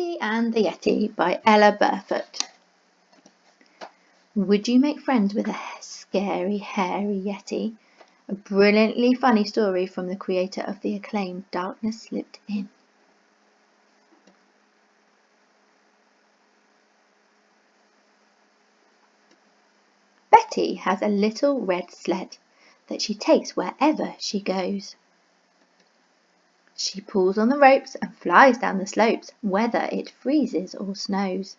Betty and the Yeti by Ella Burfoot. Would you make friends with a scary, hairy Yeti? A brilliantly funny story from the creator of the acclaimed Darkness Slipped In. Betty has a little red sled that she takes wherever she goes. She pulls on the ropes and flies down the slopes, whether it freezes or snows.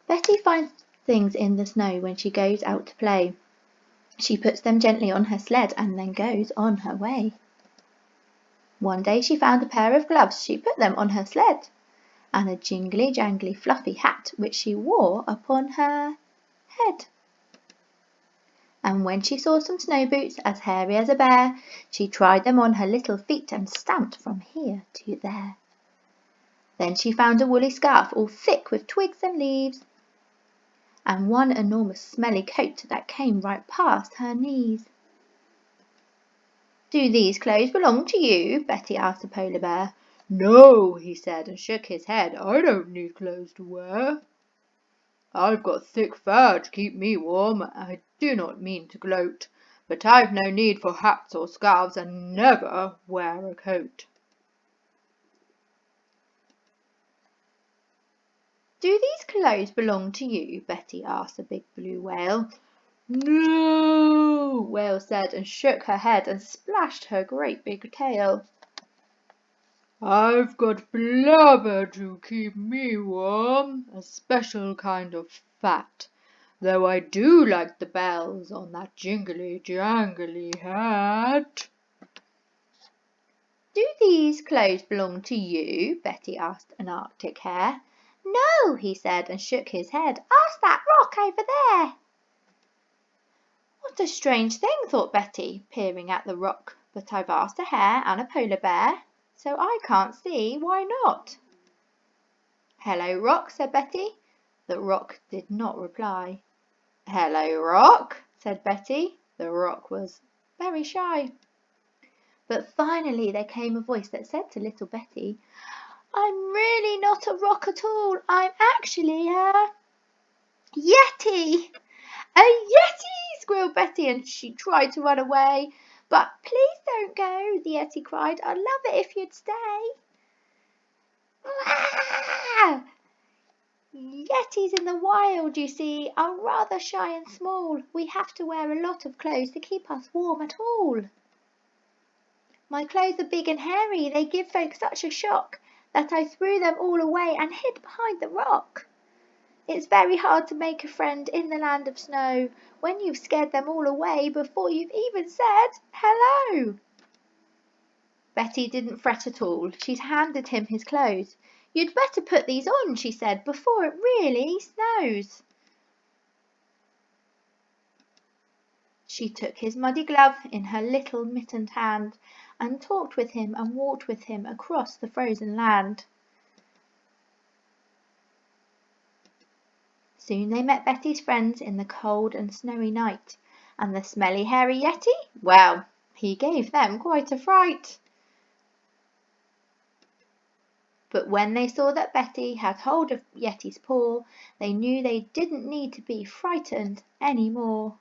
Betty finds things in the snow when she goes out to play. She puts them gently on her sled and then goes on her way. One day she found a pair of gloves. She put them on her sled, and a jingly-jangly fluffy hat which she wore upon her head. And when she saw some snow boots as hairy as a bear, she tried them on her little feet and stamped from here to there. Then she found a woolly scarf all thick with twigs and leaves, and one enormous smelly coat that came right past her knees. "Do these clothes belong to you?" Betty asked the polar bear. "No," he said, and shook his head. "I don't need clothes to wear. I've got thick fur to keep me warm. I do not mean to gloat, but I've no need for hats or scarves, and never wear a coat." "Do these clothes belong to you?" Betty asked the big blue whale. "No," Whale said, and shook her head and splashed her great big tail. "I've got blubber to keep me warm, a special kind of fat, though I do like the bells on that jingly-jangly hat." "Do these clothes belong to you?" Betty asked an Arctic hare. "No," he said, and shook his head. "Ask that rock over there." "What a strange thing," thought Betty, peering at the rock. "But I've asked a hare and a polar bear, so I can't see why not." "Hello, rock," said Betty. The rock did not reply. "Hello, rock," said Betty. The rock was very shy. But finally there came a voice that said to little Betty, "I'm really not a rock at all. I'm actually a Yeti." "A Yeti!" squealed Betty, and she tried to run away. "But please don't go," the Yeti cried. "I'd love it if you'd stay." "Ah! Yetis in the wild, you see, are rather shy and small. We have to wear a lot of clothes to keep us warm at all. My clothes are big and hairy. They give folks such a shock that I threw them all away and hid behind the rock. It's very hard to make a friend in the land of snow when you've scared them all away before you've even said hello." Betty didn't fret at all. She handed him his clothes. "You'd better put these on," she said, "before it really snows." She took his muddy glove in her little mittened hand and talked with him and walked with him across the frozen land. Soon they met Betty's friends in the cold and snowy night, and the smelly hairy Yeti, well, he gave them quite a fright. But when they saw that Betty had hold of Yeti's paw, they knew they didn't need to be frightened any more.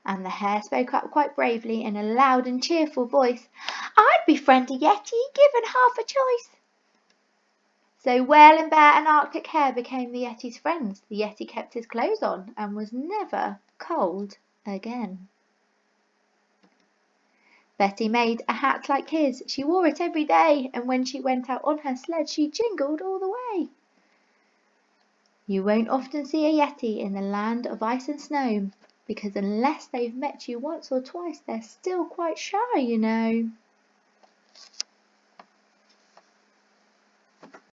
And the hare spoke up quite bravely in a loud and cheerful voice. "I'd befriend a Yeti, given half a choice." So Whale and Bear and Arctic Hare became the Yeti's friends. The Yeti kept his clothes on and was never cold again. Betty made a hat like his. She wore it every day, and when she went out on her sled, she jingled all the way. You won't often see a Yeti in the land of ice and snow, because unless they've met you once or twice, they're still quite shy, you know.